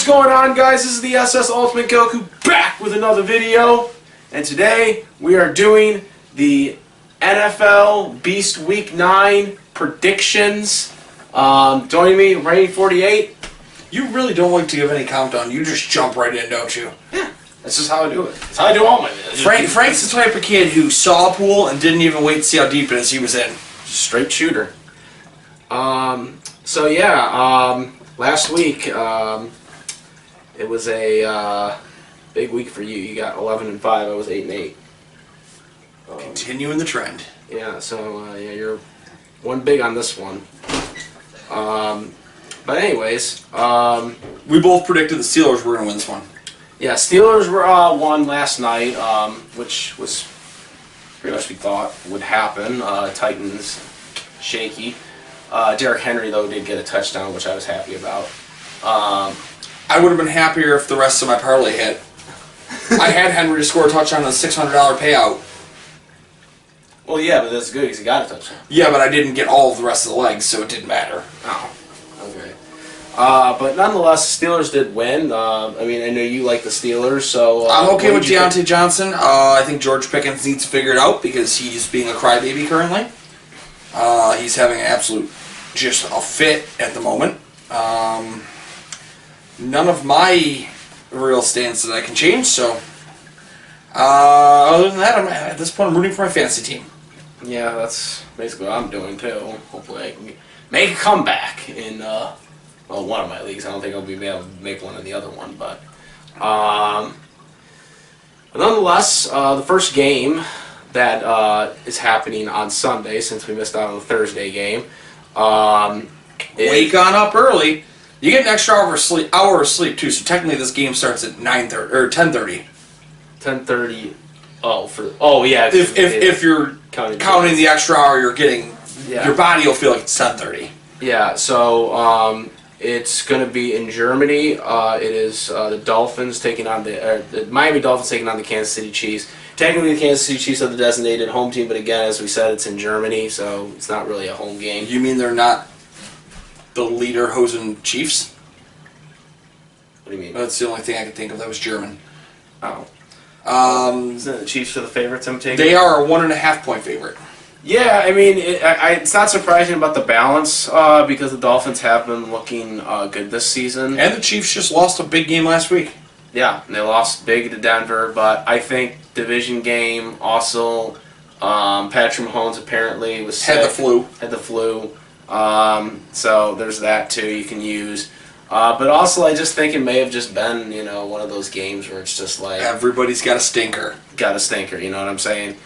What's going on, guys? This is the SS Ultimate Goku back with another video. And today we are doing the NFL Beast Week 9 predictions. Joining me, Rain48. You really don't like to give any countdown. You just jump right in, don't you? Yeah, that's just how I do it. That's how I do all my videos. Frank's the type of kid who saw a pool and didn't even wait to see how deep it is he was in. Straight shooter. Last week, it was a big week for you. You got 11-5. I was 8-8. Continuing the trend. Yeah. So you're one big on this one. But anyways, we both predicted the Steelers were going to win this one. Yeah, Steelers were won last night, which was pretty much we thought would happen. Titans shaky. Derrick Henry though did get a touchdown, which I was happy about. I would have been happier if the rest of my parlay hit. I had Henry to score a touchdown on a $600 payout. Well, yeah, but that's good because he got a touchdown. Yeah, but I didn't get all of the rest of the legs, so it didn't matter. Oh, okay. But nonetheless, the Steelers did win. I know you like the Steelers, so... I'm okay with Deontay Johnson. I think George Pickens needs to figure it out because he's being a crybaby currently. He's having an absolute, just a fit at the moment. None of my real stance that I can change, so... other than that, at this point, I'm rooting for my fantasy team. Yeah, that's basically what I'm doing, too. Hopefully I can make a comeback in... one of my leagues. I don't think I'll be able to make one in the other one, but nonetheless, the first game that is happening on Sunday, since we missed out on the Thursday game. Wake on up early. You get an extra hour of sleep too. So technically, this game starts at 9:30 or 10:30. 10:30. If you're counting the extra hour you're getting, your body will feel like it's 10:30. Yeah. So. It's going to be in Germany. It is the Dolphins taking on the Miami Dolphins taking on the Kansas City Chiefs. Technically, the Kansas City Chiefs are the designated home team, but again, as we said, it's in Germany, so it's not really a home game. You mean they're not the Lederhosen Chiefs? What do you mean? That's the only thing I could think of that was German. Oh. Isn't the Chiefs are the favorites? I'm taking. They are a 1.5 point favorite. Yeah, it's not surprising about the balance because the Dolphins have been looking good this season. And the Chiefs just lost a big game last week. Yeah, and they lost big to Denver, but I think division game also. Patrick Mahomes apparently was sick. Had the flu. So there's that too you can use. But also I just think it may have just been, one of those games where it's just like... Everybody's got a stinker. You know what I'm saying?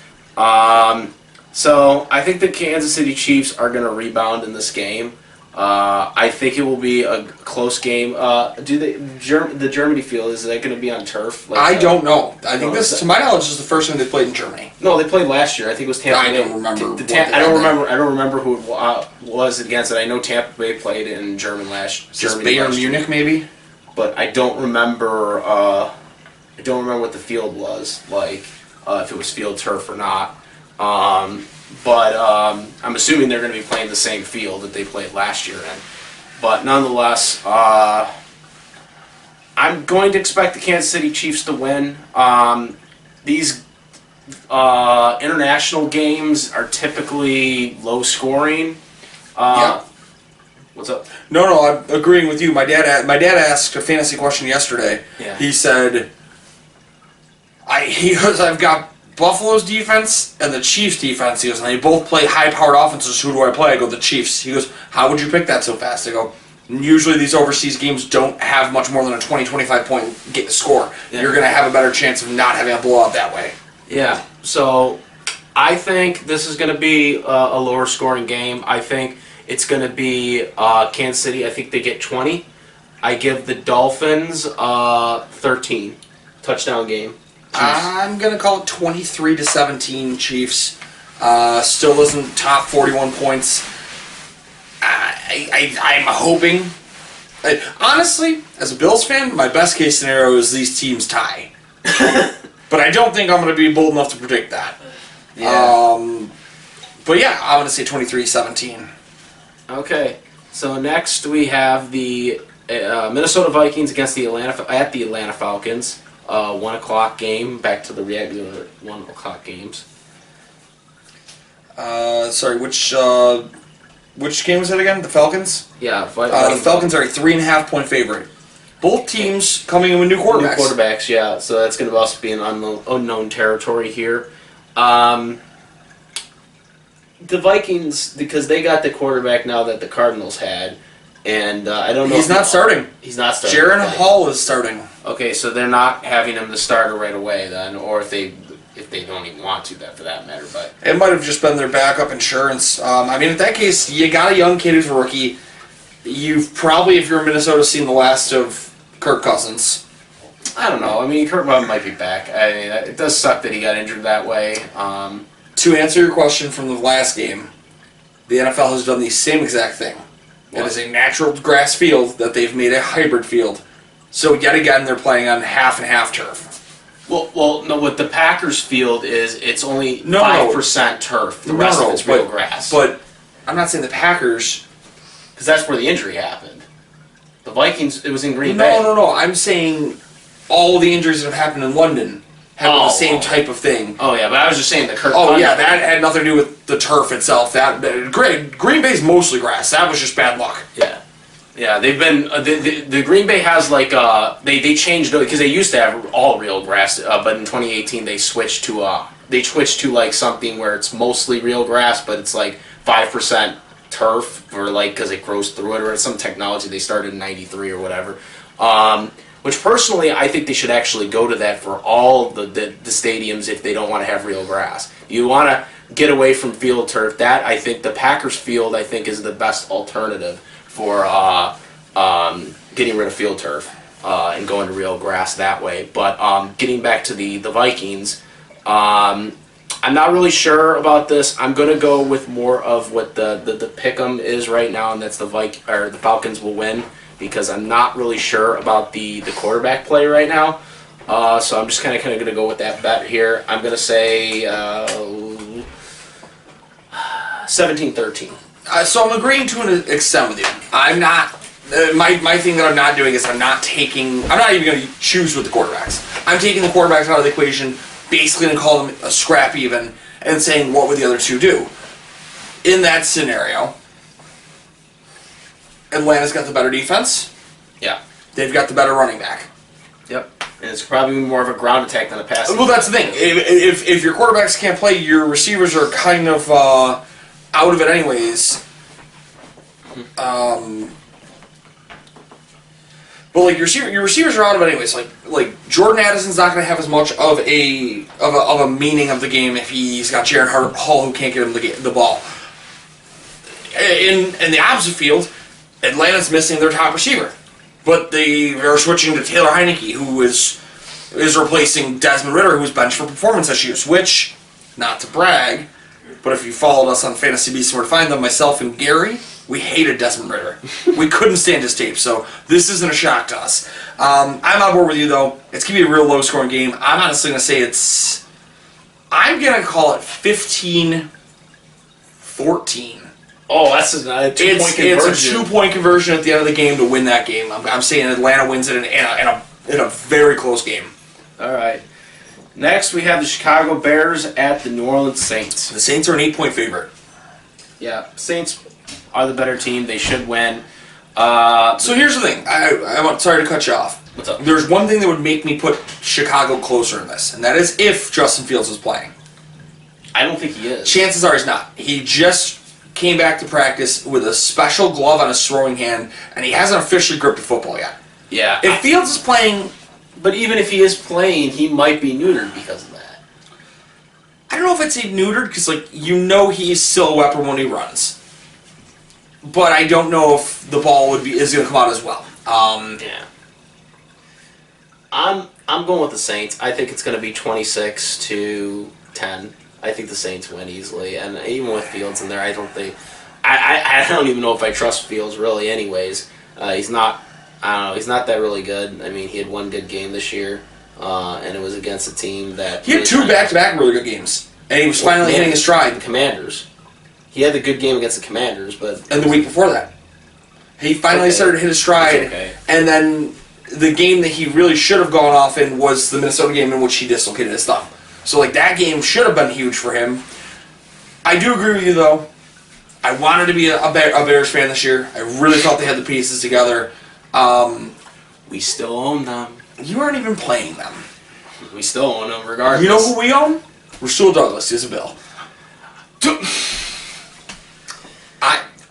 So I think the Kansas City Chiefs are going to rebound in this game. I think it will be a close game. The Germany field, is that going to be on turf? I don't know. I think this, to my knowledge, is the first time they played in Germany. No, they played last year. I think it was Tampa Bay. I don't remember. I don't remember who it was against it. I know Tampa Bay played in Germany last year. Bayern Munich, maybe. But I don't remember. I don't remember what the field was like. If it was field turf or not. But I'm assuming they're going to be playing the same field that they played last year in. But nonetheless, I'm going to expect the Kansas City Chiefs to win. These international games are typically low scoring. Yeah. What's up? No, I'm agreeing with you. My dad asked a fantasy question yesterday. Yeah. He said, I've got Buffalo's defense and the Chiefs' defense. He goes, and they both play high-powered offenses. Who do I play? I go, the Chiefs. He goes, how would you pick that so fast? I go, usually these overseas games don't have much more than a 20-25 point score. Yeah. You're going to have a better chance of not having a blowout that way. Yeah, so I think this is going to be a lower scoring game. I think it's going to be Kansas City. I think they get 20. I give the Dolphins 13. Touchdown game. Chiefs. I'm going to call it 23-17 Chiefs. Still isn't top 41 points. I'm hoping. Honestly, as a Bills fan, my best case scenario is these teams tie. But I don't think I'm going to be bold enough to predict that. Yeah. But yeah, I'm going to say 23-17. Okay. So next we have the Minnesota Vikings against the Atlanta Falcons. 1 o'clock game. Back to the regular 1 o'clock games. Sorry, which game was that again? The Falcons? Yeah. The Falcons are a 3.5-point favorite. Both teams coming in with new quarterbacks. New quarterbacks, yeah. So that's going to also be an unknown territory here. The Vikings, because they got the quarterback now that the Cardinals had, and I don't know. He's not starting. He's not starting. Jaron Hall is starting. Okay, so they're not having him the starter right away then, or if they don't even want to, that for that matter. But it might have just been their backup insurance. I mean, in that case, you got a young kid who's a rookie. You've probably, if you're in Minnesota, seen the last of Kirk Cousins. I don't know. I mean, Kirk might be back. I mean, it does suck that he got injured that way. To answer your question from the last game, the NFL has done the same exact thing. What? It is a natural grass field that they've made a hybrid field. So yet again, they're playing on half and half turf. Well, no. What the Packers field is, it's only 5% turf. The rest of it's real grass. But I'm not saying the Packers, because that's where the injury happened. The Vikings, it was in Green Bay. No. I'm saying all the injuries that have happened in London have been the same type of thing. Oh yeah, but I was just saying the Kirk. Oh yeah, that had nothing to do with the turf itself. That Green Bay's mostly grass. That was just bad luck. Yeah, they've been the Green Bay has like they changed because they used to have all real grass, but in 2018 they switched to like something where it's mostly real grass, but it's like 5% turf, or like because it grows through it, or it's some technology they started in '93 or whatever. Which personally, I think they should actually go to that for all the stadiums if they don't want to have real grass. You want to get away from field turf. That, I think, the Packers field, I think, is the best alternative for getting rid of field turf and going to real grass that way. But getting back to the Vikings, I'm not really sure about this. I'm going to go with more of what the pick'em is right now, and that's the Falcons will win, because I'm not really sure about the quarterback play right now. So I'm just kind of going to go with that bet here. I'm going to say 17-13. So I'm agreeing to an extent with you. I'm not. My thing that I'm not doing is I'm not even going to choose with the quarterbacks. I'm taking the quarterbacks out of the equation, basically going to call them a scrap even, and saying what would the other two do. In that scenario, Atlanta's got the better defense. Yeah. They've got the better running back. Yep. And it's probably more of a ground attack than a passing. Well, that's the thing. If your quarterbacks can't play, your receivers are kind of out of it anyways. But like your receivers are out of it anyways. Like Jordan Addison's not going to have as much of a meaning of the game if he's got Jaron Hall who can't get him the ball. In the opposite field, Atlanta's missing their top receiver, but they are switching to Taylor Heineke, who is replacing Desmond Ridder, who was benched for performance issues. Which, not to brag, but if you followed us on Fantasy Beast where to find them, myself and Gary, we hated Desmond Ridder. We couldn't stand his tape, so this isn't a shock to us. I'm on board with you though. It's gonna be a real low-scoring game. I'm honestly gonna say I'm gonna call it 15-14. Oh, that's a 2-point conversion. It's a 2-point conversion at the end of the game to win that game. I'm saying Atlanta wins it in a very close game. All right. Next, we have the Chicago Bears at the New Orleans Saints. The Saints are an 8-point favorite. Yeah, Saints are the better team. They should win. So here's the thing. Sorry to cut you off. What's up? There's one thing that would make me put Chicago closer in this, and that is if Justin Fields is playing. I don't think he is. Chances are he's not. He just came back to practice with a special glove on his throwing hand, and he hasn't officially gripped a football yet. Yeah. If Fields is playing... But even if he is playing, he might be neutered because of that. I don't know if I'd say neutered, because he's still a weapon when he runs. But I don't know if the ball is going to come out as well. Yeah. I'm going with the Saints. I think it's going to be 26-10. I think the Saints win easily, and even with Fields in there, I don't think. I don't even know if I trust Fields really. Anyways, he's not. I don't know. He's not that really good. I mean, he had one good game this year, and it was against a team that he had two back-to-back really good games, and he was finally hitting his stride. The Commanders. He had the good game against the Commanders, but and the week before that. He finally started to hit his stride. Okay. And then the game that he really should have gone off in was the Minnesota game in which he dislocated his thumb. So, like, that game should have been huge for him. I do agree with you, though. I wanted to be a Bears fan this year. I really thought they had the pieces together. We still own them. You aren't even playing them. We still own them, regardless. You know who we own? Rasul Douglas, Isabel.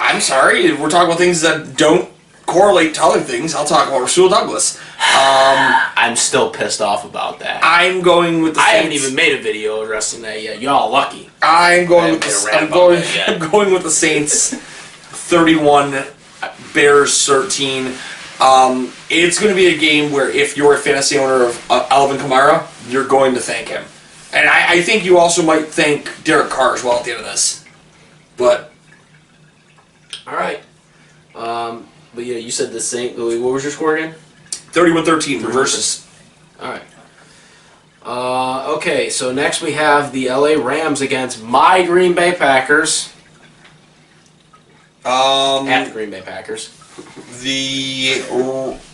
I'm sorry, we're talking about things that don't correlate to other things. I'll talk about Rasul Douglas. I'm still pissed off about that. I'm going with the Saints. I haven't even made a video addressing that yet. Y'all lucky. I'm going with the Saints. 31, Bears 13. It's going to be a game where if you're a fantasy owner of Alvin Kamara, you're going to thank him. And I think you also might thank Derek Carr as well at the end of this. But all right. But yeah, you said the Saints. What was your score again? 31-13 reverses. All right. Okay, so next we have the LA Rams against my Green Bay Packers. At the Green Bay Packers. The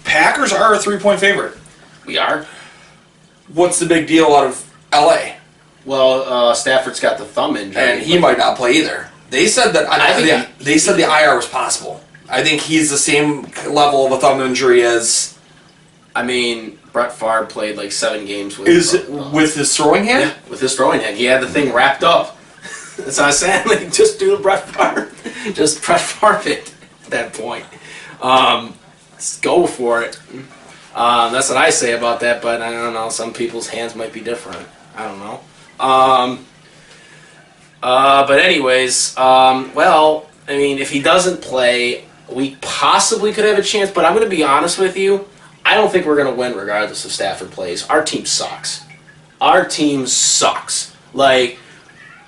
Packers are a 3-point favorite. We are. What's the big deal out of LA? Well, Stafford's got the thumb injury, and he might not play either. They said that. They said the IR was possible. I think he's the same level of a thumb injury as. I mean, Brett Favre played like 7 games with. With his throwing hand? Yeah, with his throwing hand. He had the thing wrapped up. That's what I said. Like, just do the Brett Favre. Just Brett Favre it at that point. Let's go for it. That's what I say about that, but I don't know. Some people's hands might be different. I don't know. But anyways, well, I mean, if he doesn't play, we possibly could have a chance, but I'm going to be honest with you. I don't think we're going to win regardless if Stafford plays. Our team sucks. Our team sucks. Like,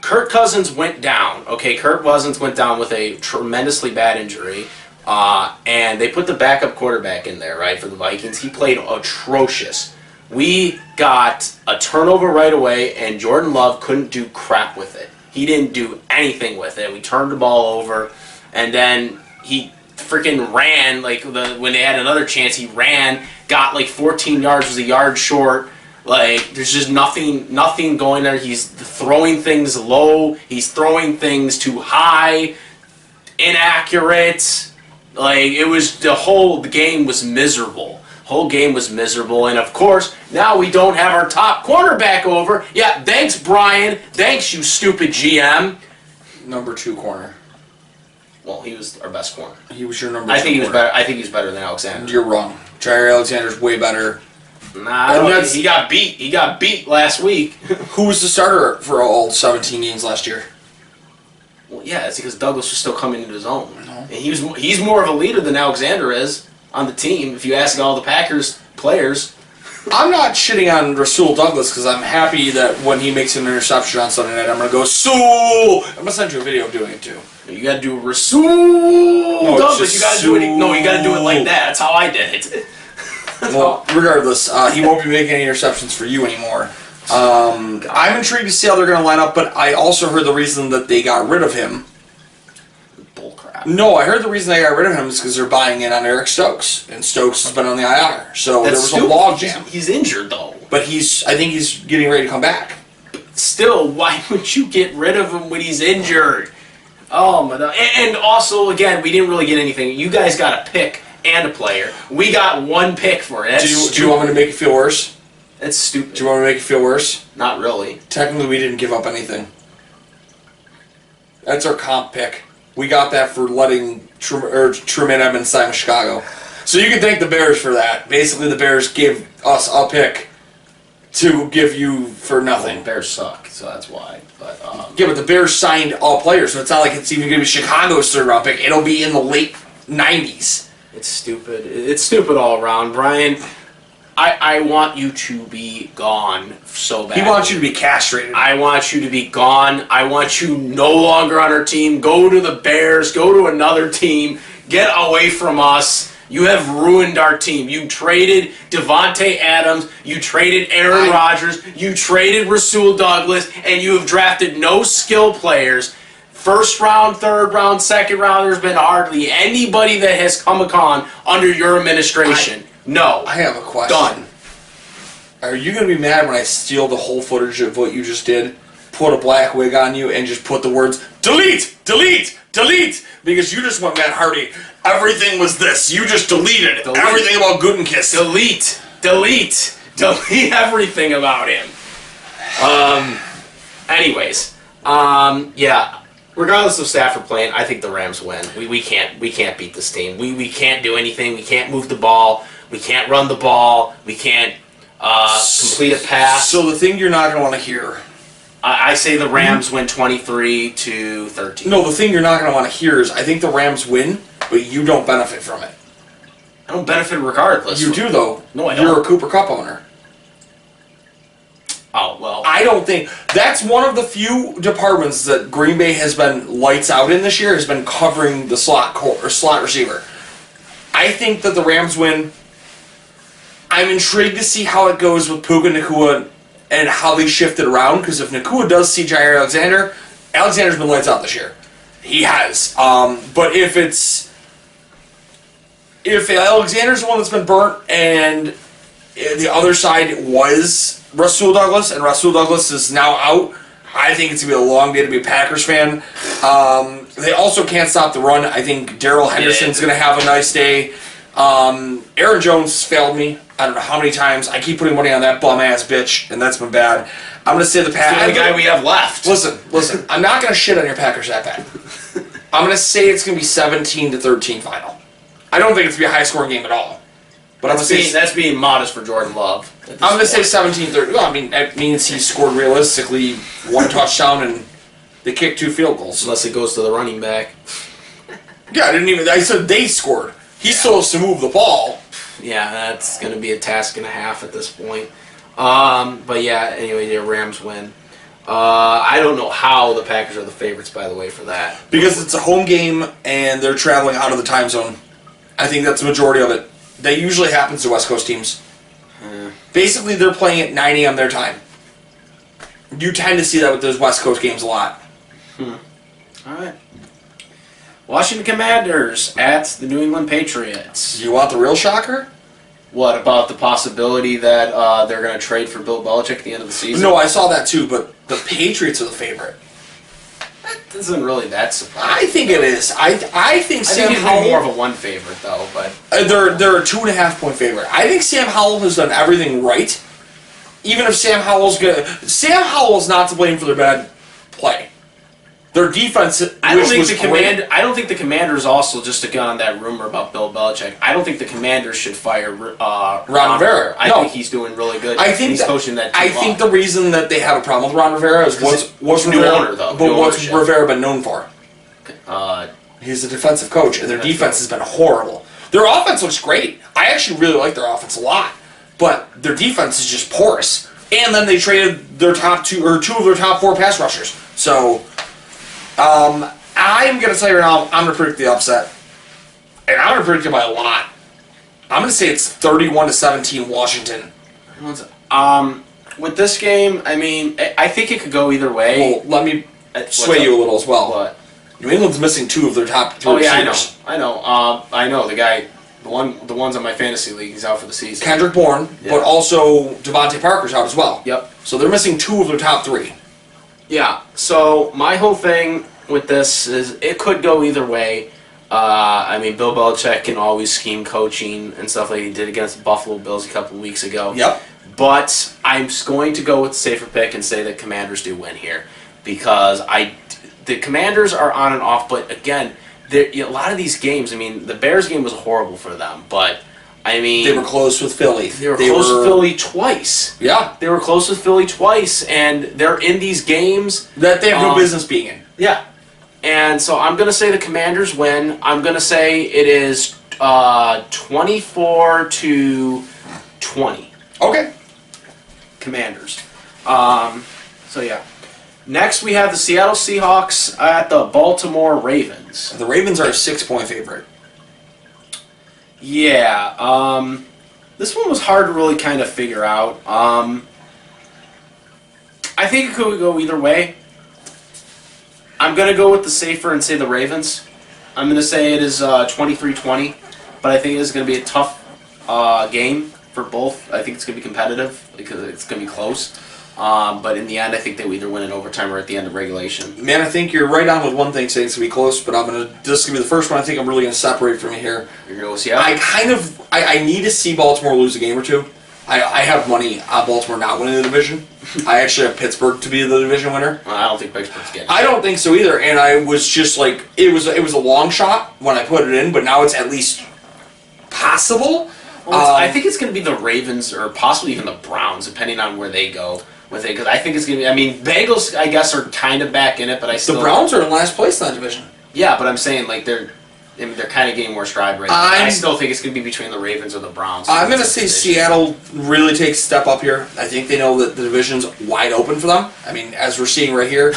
Kirk Cousins went down. Okay, Kirk Cousins went down with a tremendously bad injury. And they put the backup quarterback in there, right, for the Vikings. He played atrocious. We got a turnover right away, and Jordan Love couldn't do crap with it. He didn't do anything with it. We turned the ball over, and then he freaking ran. Like when they had another chance, he ran, got like 14 yards, was a yard short. Like, there's just nothing going there. He's throwing things low. He's throwing things too high, inaccurate. Like, it was the game was miserable. Whole game was miserable, and of course, now we don't have our top cornerback over. Yeah, thanks, Brian. Thanks, you stupid GM. Number 2 corner. Well, he was our best corner. He was your number 2 I think he was corner. better. I think he's better than Alexander. You're wrong. Jair Alexander's way better. Nah, he got beat. He got beat last week. Who was the starter for all 17 games last year? Well, yeah, it's because Douglas was still coming into his own. And he's more of a leader than Alexander is on the team. If you ask all the Packers players. I'm not shitting on Rasul Douglas because I'm happy that when he makes an interception on Sunday night, I'm going to go, Rasul! I'm going to send you a video of doing it too. You got to do Rasul Douglas. You got to do it. No, you got to do it like that. That's how I did it. Well, regardless, he won't be making any interceptions for you anymore. I'm intrigued to see how they're going to line up, but I also heard the reason that they got rid of him. Bullcrap. No, I heard the reason they got rid of him is because they're buying in on Eric Stokes, and Stokes has been on the IR. So there was a logjam. He's injured though. But I think he's getting ready to come back. Still, why would you get rid of him when he's injured? Oh my God! And also, again, we didn't really get anything. You guys got a pick and a player. We got 1 pick for it. Do you want me to make it feel worse? That's stupid. Do you want me to make it feel worse? Not really. Technically, we didn't give up anything. That's our comp pick. We got that for letting Truman Edmonds sign with Chicago. So you can thank the Bears for that. Basically, the Bears gave us a pick to give you for nothing. Well, the Bears suck, so that's why. But yeah, but the Bears signed all players, so it's not like it's even going to be Chicago's 3rd-round pick. It'll be in the late 90s. It's stupid. It's stupid all around, Brian. I want you to be gone so bad. He wants you to be castrated. I want you to be gone. I want you no longer on our team. Go to the Bears. Go to another team. Get away from us. You have ruined our team. You traded Devontae Adams. You traded Aaron Rodgers. You traded Rasul Douglas. And you have drafted no skill players. first round, third round, second round. There's been hardly anybody that has come upon under your administration. No. I have a question. Done. Are you going to be mad when I steal the whole footage of what you just did, put a black wig on you, and just put the words, delete, delete, delete? Because you just went Matt Hardy. Everything was this. You just deleted everything about Gutekunst. Delete everything about him. Anyways, yeah. Regardless of Stafford playing, I think the Rams win. We can't beat this team. We can't do anything. We can't move the ball. We can't run the ball. We can't complete a pass. So the thing you're not going to want to hear. I say the Rams win 23-13. No, the thing you're not going to want to hear is I think the Rams win, but you don't benefit from it. I don't benefit regardless. You do, though. No, I don't. You're a Cooper Kupp owner. Oh, well. I don't think... That's one of the few departments that Green Bay has been lights out in this year, has been covering the slot receiver. I think that the Rams win. I'm intrigued to see how it goes with Puka Nacua and how they shift it around, because if Nacua does see Jair Alexander's been lights out this year. He has. But if Alexander's the one that's been burnt and the other side was Rasul Douglas, and Rasul Douglas is now out, I think it's going to be a long day to be a Packers fan. They also can't stop the run. I think Darrell Henderson's going to have a nice day. Aaron Jones failed me. I don't know how many times. I keep putting money on that bum-ass bitch, and that's been bad. I'm going to say the Packers. The guy we have left. Listen. I'm not going to shit on your Packers that bad. I'm going to say it's going to be 17-13 final. I don't think it's going to be a high-scoring game at all. But that's being modest for Jordan Love. I'm going to say 17-13. Well, I mean, that means he scored realistically one touchdown and they kicked 2 field goals. Unless it goes to the running back. Yeah, I said they scored. He's supposed to move the ball. Yeah, that's going to be a task and a half at this point. But yeah, anyway, the Rams win. I don't know how the Packers are the favorites, by the way, for that. Because it's a home game and they're traveling out of the time zone. I think that's the majority of it. That usually happens to West Coast teams. Basically, they're playing at 9 a.m. their time. You tend to see that with those West Coast games a lot. All right. Washington Commanders at the New England Patriots. You want the real shocker? What about the possibility that they're going to trade for Bill Belichick at the end of the season? No, I saw that too, but the Patriots are the favorite. That isn't really that surprising. I think it is. I think Sam Howell... more of a 1 favorite, though, but... They're a 2.5-point favorite. I think Sam Howell has done everything right. Even if Sam Howell's good... Sam Howell's not to blame for their bad play. Their defense, I don't think the Commanders also, just to get on that rumor about Bill Belichick, I don't think the Commanders should fire Ron Rivera. I think he's doing really good. He's coaching that team. I think the reason that they have a problem with Ron Rivera is what's new owner, though. But what's Rivera been known for? He's a defensive coach, and their defense has been horrible. Their offense looks great. I actually really like their offense a lot, but their defense is just porous. And then they traded their two of their top 4 pass rushers. So... I'm going to tell you right now, I'm going to predict the upset. And I'm going to predict it by a lot. I'm going to say it's 31-17 Washington. With this game, I mean, I think it could go either way. Well, let me sway you a little as well. What? New England's missing 2 of their top 3 receivers. I know. The guy, the ones on my fantasy league, he's out for the season. Kendrick Bourne, but also Devontae Parker's out as well. Yep. So they're missing 2 of their top 3. Yeah, so my whole thing with this is it could go either way. I mean, Bill Belichick can always scheme coaching and stuff like he did against the Buffalo Bills a couple of weeks ago. Yep. But I'm going to go with the safer pick and say that Commanders do win here. Because the Commanders are on and off, but again, a lot of these games, I mean, the Bears game was horrible for them, but... I mean... They were close with Philly. They were close with Philly twice. Yeah. They were close with Philly twice, and they're in these gaes that they have no business being in. Yeah. And so I'm going to say the Commanders win. I'm going to say it is 24-20. Okay. Commanders. So, yeah. Next, we have the Seattle Seahawks at the Baltimore Ravens. The Ravens are a 6-point favorite. Yeah, this one was hard to really kind of figure out. I think it could go either way. I'm going to go with the safer and say the Ravens. I'm going to say it is 23-20, but I think it is going to be a tough game for both. I think it's going to be competitive because it's going to be close. But in the end, I think they will either win in overtime or at the end of regulation. Man, I think you're right on with one thing, saying it's going to be close, but this is going to be the first one I think I'm really going to separate from you here. You're going to go Seattle? I need to see Baltimore lose a game or two. I have money on Baltimore not winning the division. I actually have Pittsburgh to be the division winner. Well, I don't think Pittsburgh's getting it. I don't think so either, and I was just like, it was a long shot when I put it in, but now it's at least possible. Well, I think it's going to be the Ravens or possibly even the Browns, depending on where they go with it. Because I think it's going to be. I mean, Bengals, I guess, are kind of back in it, but I still. The Browns are in last place in that division. Yeah, but I'm saying like they're kind of getting more stride right now. I still think it's going to be between the Ravens or the Browns. I'm going to say Seattle really takes a step up here. I think they know that the division's wide open for them. I mean, as we're seeing right here,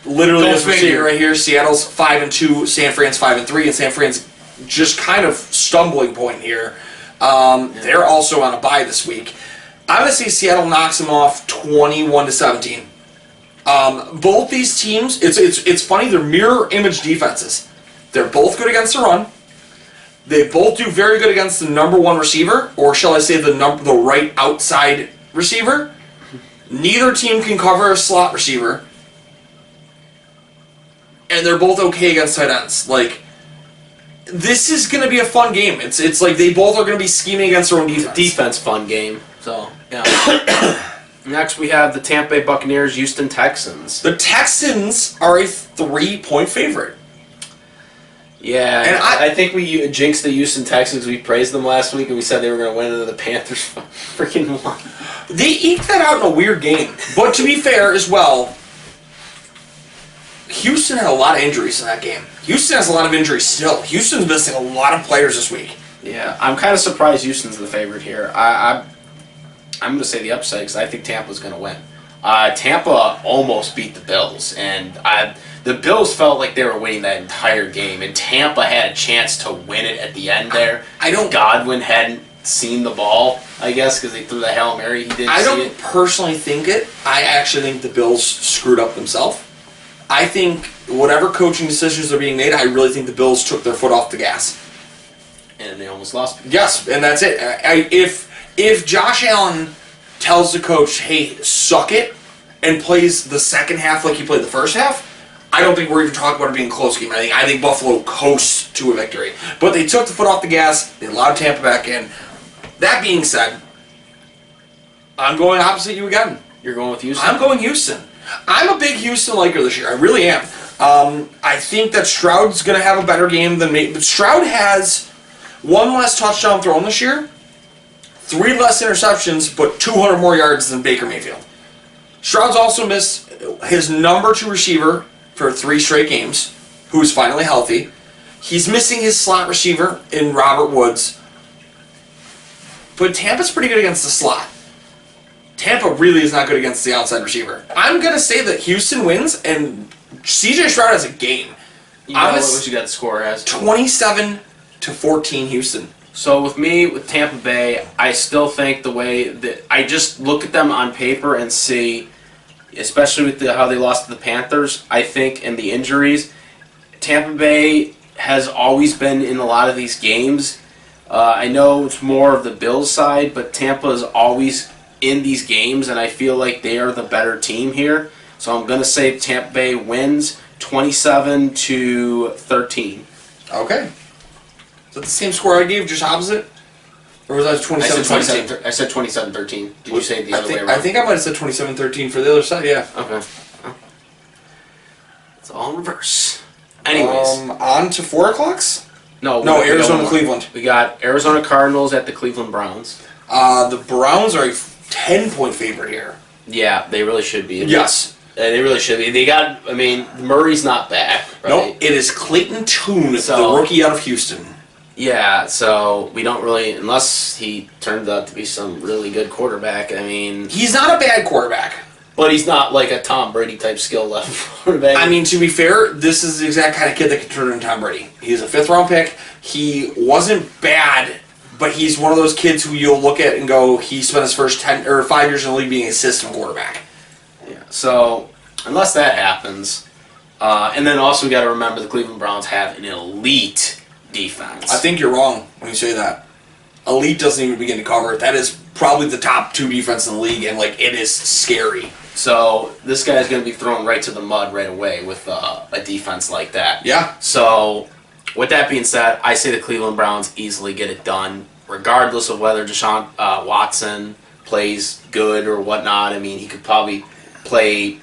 literally as we're seeing right here, Seattle's 5-2, San Fran's 5-3, and San Fran's just kind of stumbling point here. They're also on a bye this week. I'm going to say Seattle knocks them off 21-17. Both these teams, it's funny, they're mirror image defenses. They're both good against the run. They both do very good against the number one receiver, or shall I say the right outside receiver. Neither team can cover a slot receiver. And they're both okay against tight ends. Like, this is going to be a fun game. It's like they both are going to be scheming against their own defense. Defense fun game. So, yeah. Next, we have the Tampa Bay Buccaneers, Houston Texans. The Texans are a 3-point favorite. Yeah, and I think we jinxed the Houston Texans. We praised them last week, and we said they were going to win, and the Panthers freaking won. They eked that out in a weird game. But to be fair as well, Houston had a lot of injuries in that game. Houston has a lot of injuries still. Houston's missing a lot of players this week. Yeah, I'm kind of surprised Houston's the favorite here. I'm going to say the upside because I think Tampa's going to win. Tampa almost beat the Bills, and the Bills felt like they were winning that entire game, and Tampa had a chance to win it at the end there. Godwin hadn't seen the ball, I guess, because they threw the Hail Mary. He didn't see it. I don't personally think it. I actually think the Bills screwed up themselves. I think whatever coaching decisions are being made, I really think the Bills took their foot off the gas. And they almost lost. Yes, and that's it. If Josh Allen tells the coach, hey, suck it, and plays the second half like he played the first half, I don't think we're even talking about it being a close game. I think Buffalo coasts to a victory. But they took the foot off the gas. They allowed Tampa back in. That being said, I'm going opposite you again. You're going with Houston? I'm going Houston. I'm a big Houston liker this year. I really am. I think that Stroud's going to have a better game than me. But Stroud has one less touchdown thrown this year, 3 less interceptions, but 200 more yards than Baker Mayfield. Stroud's also missed his number 2 receiver for 3 straight games, who is finally healthy. He's missing his slot receiver in Robert Woods. But Tampa's pretty good against the slot. Tampa really is not good against the outside receiver. I'm going to say that Houston wins, and C.J. Stroud has a game. You know what you got the score as? 27-14 Houston. So with me, with Tampa Bay, I still think the way that I just look at them on paper and see, especially with how they lost to the Panthers, I think, and the injuries, Tampa Bay has always been in a lot of these games. I know it's more of the Bills side, but Tampa is always in these games, and I feel like they are the better team here. So I'm going to say Tampa Bay wins 27-13. Okay. Is that the same score I gave, just opposite? Or was that 27-13? I said 27-13. Did you say the other way around? I think I might have said 27-13 for the other side, yeah. Okay. It's all in reverse. Anyways. On to 4 o'clocks? No, Arizona, Cleveland. We got Arizona Cardinals at the Cleveland Browns. The Browns are a 10-point favorite here. Yeah, they really should be. Yes. They really should be. They got, Murray's not back. Right? No, it is Clayton Tune, the rookie out of Houston. Yeah, so we don't really, unless he turns out to be some really good quarterback, He's not a bad quarterback. But he's not like a Tom Brady type skill level quarterback. To be fair, this is the exact kind of kid that can turn into Tom Brady. He's a 5th-round pick. He wasn't bad, but he's one of those kids who you'll look at and go, he spent his first 10 or 5 years in the league being a system quarterback. Yeah. So, unless that happens, And then also we got to remember the Cleveland Browns have an elite defense. I think you're wrong when you say that. Elite doesn't even begin to cover it. That is probably the top 2 defense in the league, and like it is scary. So this guy's going to be thrown right to the mud right away with a defense like that. Yeah. So with that being said, I say the Cleveland Browns easily get it done, regardless of whether Deshaun Watson plays good or whatnot. I mean, he could probably play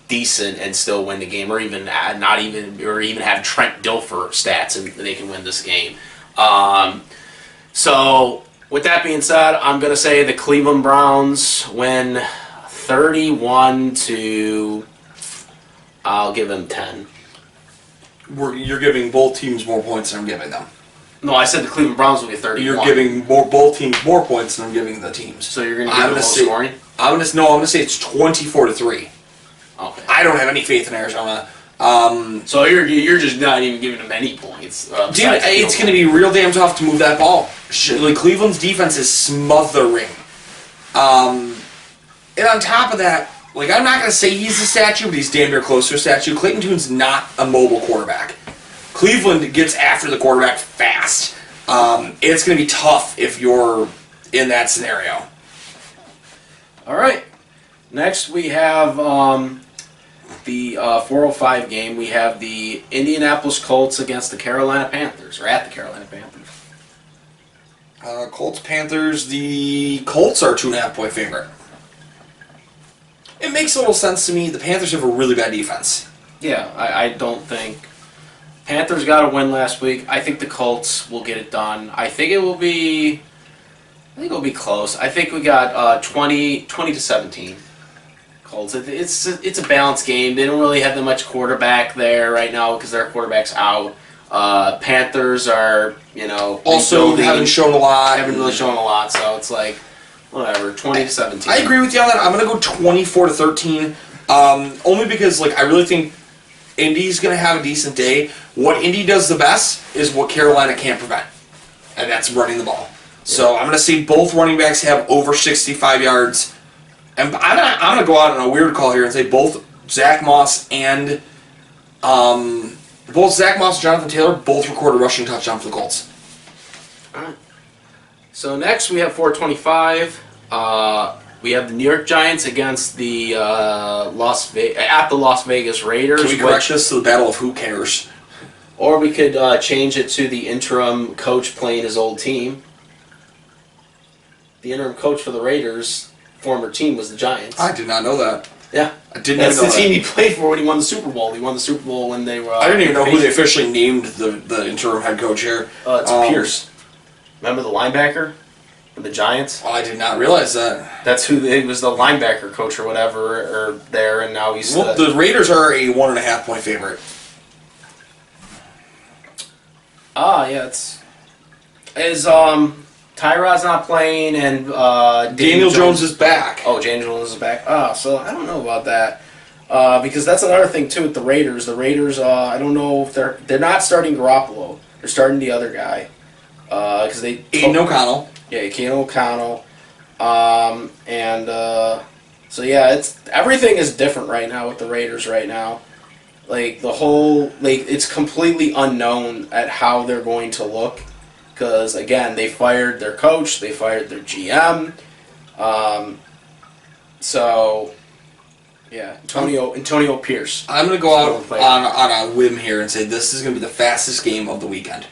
decent and still win the game, or even have Trent Dilfer stats and they can win this game. So with that being said, I'm going to say the Cleveland Browns win 31 to, I'll give them 10. You're giving both teams more points than I'm giving them. No, I said the Cleveland Browns will be 31. You're giving both teams more points than I'm giving the teams. So you're going to give them scoring? I'm going to say it's 24-3. Okay. I don't have any faith in Arizona. So you're just not even giving them any points. Dude, it's going to be real damn tough to move that ball. Like, Cleveland's defense is smothering. And on top of that, like, I'm not going to say he's a statue, but he's damn near close to a statue. Clayton Tune's not a mobile quarterback. Cleveland gets after the quarterback fast. It's going to be tough if you're in that scenario. All right. Next, we have the 4:05 game. We have the Indianapolis Colts against the Carolina Panthers, or at the Carolina Panthers. Colts, Panthers. The Colts are 2.5-point favorite. It makes a little sense to me. The Panthers have a really bad defense. Yeah, I don't think... Panthers got a win last week. I think the Colts will get it done. I think it'll be close. I think we got 20-17. Colts. It's a balanced game. They don't really have that much quarterback there right now because their quarterback's out. Panthers are, also haven't shown a lot. Haven't really shown a lot, so it's like whatever, 20-17. I agree with you on that. I'm gonna go 24-13. Only because I really think Indy's gonna have a decent day. What Indy does the best is what Carolina can't prevent, and that's running the ball. So I'm gonna say both running backs have over 65 yards. And I'm gonna go out on a weird call here and say both Zach Moss and Jonathan Taylor both recorded a rushing touchdown for the Colts. All right. So next we have 4:25. We have the New York Giants against the Las Vegas Raiders. Can we correct this to the battle of who cares? Or we could change it to the interim coach playing his old team. The interim coach for the Raiders' former team was the Giants. I did not know that. Yeah. I didn't That's even know the team that. he played for when he won the Super Bowl. He won the Super Bowl when they were... I didn't even know who they officially named the interim head coach here. It's Pierce. Remember the linebacker for the Giants? I did not realize that. That's who he was, the linebacker coach or whatever, or there, and now he's... Well, the Raiders are a 1.5-point favorite. Yeah, Tyrod's not playing, and Daniel Jones is back. Oh, Daniel Jones is back. So I don't know about that. Because that's another thing, too, with the Raiders. The Raiders, I don't know if they're not starting Garoppolo. They're starting the other guy. Because they... Aiden O'Connell. Yeah, Aiden O'Connell. So, yeah, everything is different right now with the Raiders right now. It's completely unknown at how they're going to look. Because, again, they fired their coach, they fired their GM. Antonio Pierce. I'm going to go out on a whim here and say this is going to be the fastest game of the weekend.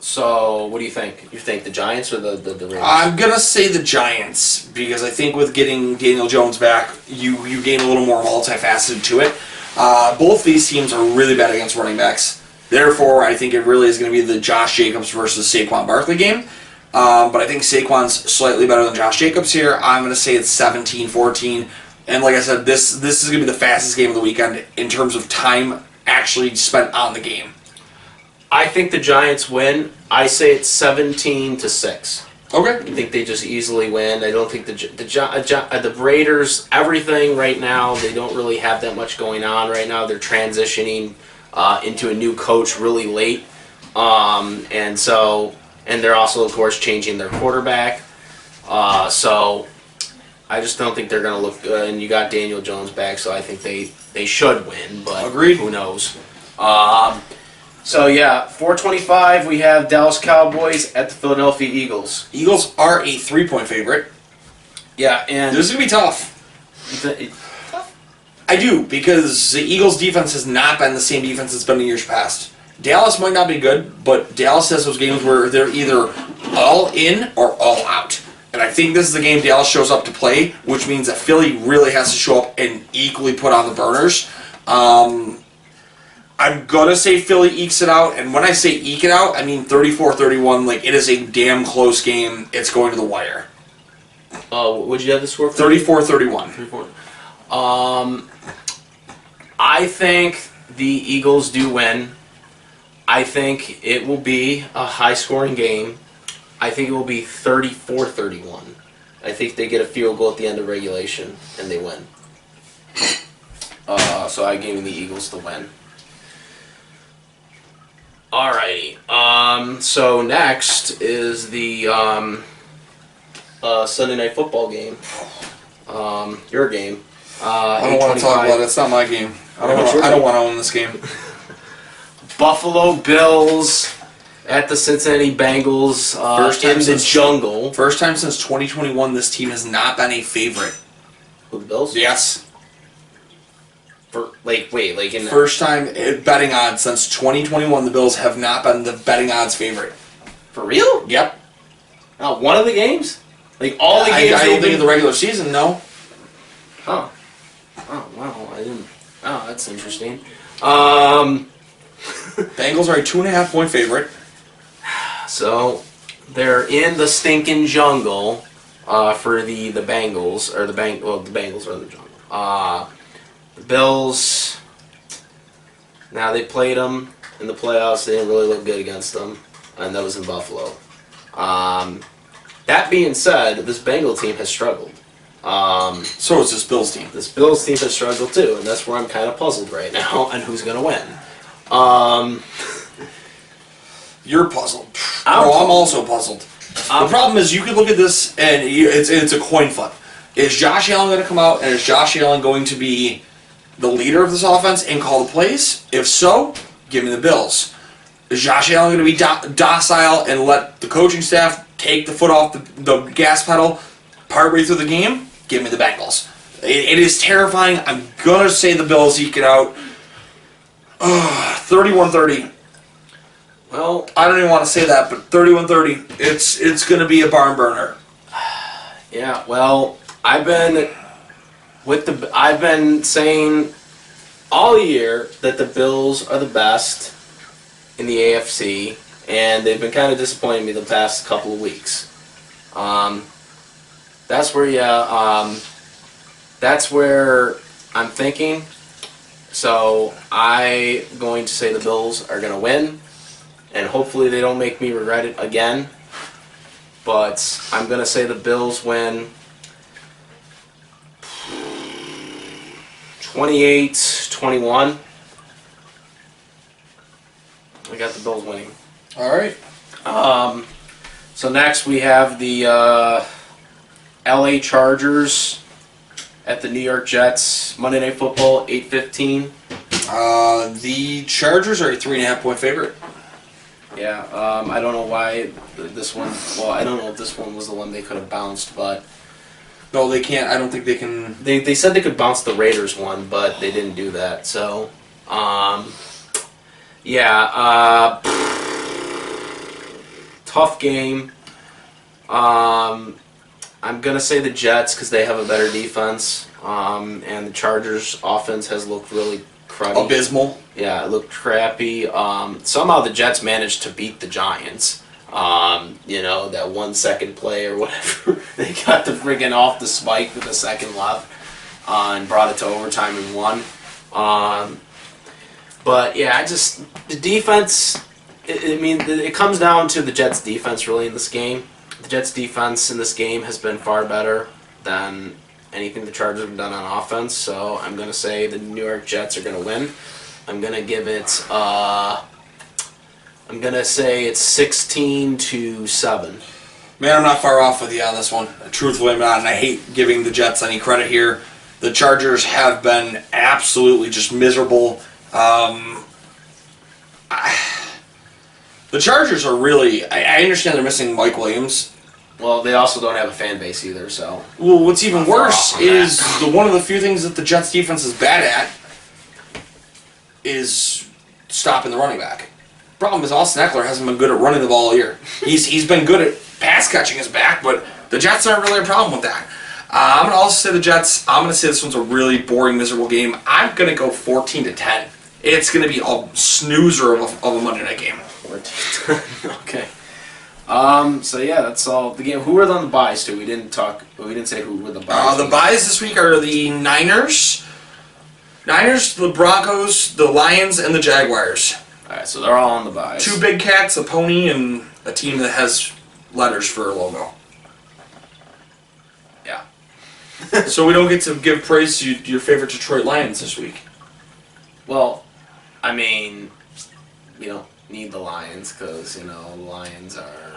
So, what do you think? You think the Giants or the Raiders? I'm going to say the Giants, because I think with getting Daniel Jones back, you gain a little more multifaceted to it. Both these teams are really bad against running backs. Therefore, I think it really is going to be the Josh Jacobs versus Saquon Barkley game. But I think Saquon's slightly better than Josh Jacobs here. I'm going to say it's 17-14. And like I said, this is going to be the fastest game of the weekend in terms of time actually spent on the game. I think the Giants win. I say it's 17-6. Okay. I think they just easily win. I don't think the Raiders, everything right now, they don't really have that much going on right now. They're transitioning into a new coach really late. And they're also, of course, changing their quarterback. So I just don't think they're going to look good. And you got Daniel Jones back, so I think they should win. But Agreed. Who knows? So, yeah, 425, we have Dallas Cowboys at the Philadelphia Eagles. Eagles are a 3-point favorite. Yeah, and This is going to be tough. I do, because the Eagles' defense has not been the same defense it's been in years past. Dallas might not be good, but Dallas has those games where they're either all in or all out. And I think this is the game Dallas shows up to play, which means that Philly really has to show up and equally put on the burners. I'm going to say Philly ekes it out, and when I say eke it out, I mean 34-31. Like, it is a damn close game. It's going to the wire. Would you have the score for 34-31. I think the Eagles do win. I think it will be a high-scoring game. I think it will be 34-31. I think they get a field goal at the end of regulation, and they win. So I gave the Eagles the win. Alrighty. So next is the Sunday Night Football game. Your game. I don't want to talk about it. It's not my game. I don't want to own this game. Buffalo Bills at the Cincinnati Bengals in the jungle. First time since 2021 this team has not been a favorite. Who, the Bills? Yes. First time betting odds since 2021 the Bills have not been the betting odds favorite. For real? Yep. One of the games? Like all the games? I don't think in the regular season, no. Huh. Oh, wow. I didn't. Oh, that's interesting. Bengals are a 2.5-point favorite. So they're in the stinking jungle for the Bengals, or the Bengals are in the jungle. The Bills. Now they played them in the playoffs. They didn't really look good against them, and that was in Buffalo. That being said, this Bengal team has struggled. So is this Bills team. This Bills team has struggled too, and that's where I'm kind of puzzled right now on who's going to win. You're puzzled. I'm also puzzled. The problem is you could look at this and it's a coin flip. Is Josh Allen going to come out and is Josh Allen going to be the leader of this offense and call the plays? If so, give me the Bills. Is Josh Allen going to be docile and let the coaching staff take the foot off the gas pedal partway through the game? Give me the Bengals. It is terrifying. I'm going to say the Bills eke it out. 31-30. Well, I don't even want to say that, but 31-30. It's going to be a barn burner. Yeah, well, I've been saying all year that the Bills are the best in the AFC, and they've been kind of disappointing me the past couple of weeks. That's where I'm thinking. So I'm going to say the Bills are going to win, and hopefully they don't make me regret it again. But I'm going to say the Bills win 28-21. I got the Bills winning. All right. So next we have the LA Chargers at the New York Jets. Monday Night Football, 8:15. The Chargers are a 3.5-point favorite. Yeah, I don't know why this one. Well, I don't know if this one was the one they could have bounced, but No, they can't. I don't think they can. they said they could bounce the Raiders one, but they didn't do that. So, yeah, tough game. I'm gonna say the Jets because they have a better defense, and the Chargers' offense has looked really cruddy. Abysmal. Yeah, it looked crappy. Somehow the Jets managed to beat the Giants. That 1 second play or whatever. They got the friggin' off the spike with a second left and brought it to overtime and won. But yeah, the defense, it comes down to the Jets' defense really in this game. The Jets' defense in this game has been far better than anything the Chargers have done on offense, so I'm going to say the New York Jets are going to win. I'm going to give it, I'm going to say it's 16-7. Man, I'm not far off with you on this one. Truthfully, I'm not, and I hate giving the Jets any credit here. The Chargers have been absolutely just miserable. The Chargers are really... I understand they're missing Mike Williams. Well, they also don't have a fan base either, so... Well, what's even worse is one of the few things that the Jets defense is bad at is stopping the running back. Problem is, Austin Eckler hasn't been good at running the ball all year. He's been good at pass catching his back, but the Jets aren't really a problem with that. I'm going to also say the Jets. I'm going to say this one's a really boring, miserable game. I'm going to go 14-10. It's going to be a snoozer of a Monday night game. 14. Okay. So yeah, that's all the game. Who were on the byes too? We didn't say who were the byes. The byes this week are the Niners, the Broncos, the Lions, and the Jaguars. All right, so they're all on the byes. 2 big cats, a pony, and a team that has letters for a logo. Yeah. So we don't get to give praise to your favorite Detroit Lions this week. Well, I mean, need the Lions because, the Lions are,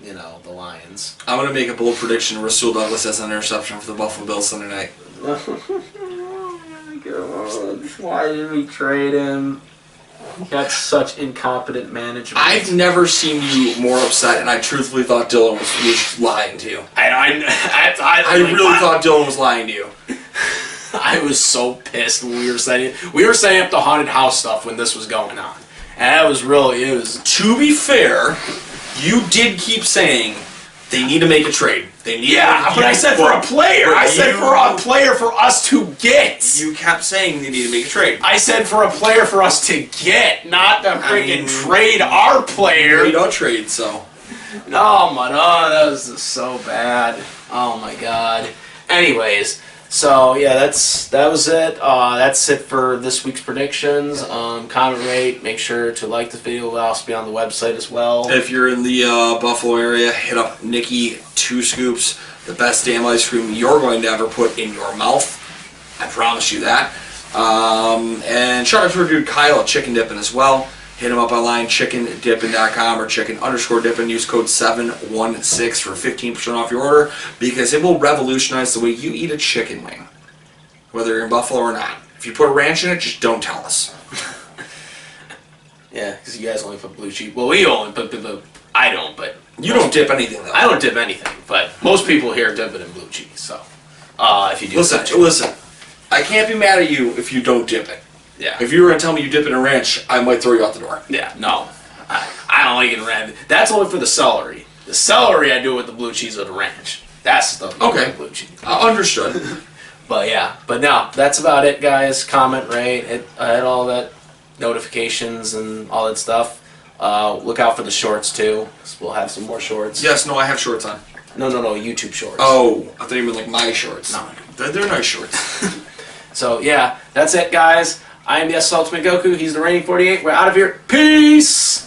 the Lions. I'm going to make a bold prediction. Rasul Douglas has an interception for the Buffalo Bills Sunday night. Oh my God. Why did we trade him? He had such incompetent management. I've never seen you more upset, and I truthfully thought Dylan was lying to you. I really thought Dylan was lying to you. I was so pissed when we were setting up the haunted house stuff when this was going on. And it was. To be fair, you did keep saying they need to make a trade. They need but I said for a player. I said for a player for us to get. You kept saying they need to make a trade. I said for a player for us to get, not to freaking trade our player. We don't trade, so. Oh my God, that was just so bad. Oh my God. Anyways. So yeah, that was it. That's it for this week's predictions. Comment, rate. Make sure to like this video. It'll also be on the website as well. If you're in the Buffalo area, hit up Nikki 2 Scoops, the best damn ice cream you're going to ever put in your mouth. I promise you that. And shout out to our dude Kyle at Chicken Dippin' as well. Hit him up online, chickendippin.com or chicken_dippin'. Use code 716 for 15% off your order because it will revolutionize the way you eat a chicken wing, whether you're in Buffalo or not. If you put a ranch in it, just don't tell us. Yeah, because you guys only put blue cheese. Well, we only put I don't, but... You don't dip anything, though. I don't dip anything, but most people here dip it in blue cheese, so... if you do... Listen. I can't be mad at you if you don't dip it. Yeah. If you were going to tell me you dip it in ranch, I might throw you out the door. Yeah, no. I don't like it in ranch. That's only for the celery. The celery I do with the blue cheese or the ranch. That's the blue cheese. Understood. But yeah. But no, that's about it, guys. Comment, rate, hit all that notifications and all that stuff. Look out for the shorts, too. We'll have some more shorts. Yes, no, I have shorts on. No, YouTube shorts. Oh, I thought you meant like my shorts. No. They're nice shorts. So, yeah, that's it, guys. I am the Ultimate Goku. He's the Reigning 48. We're out of here. Peace!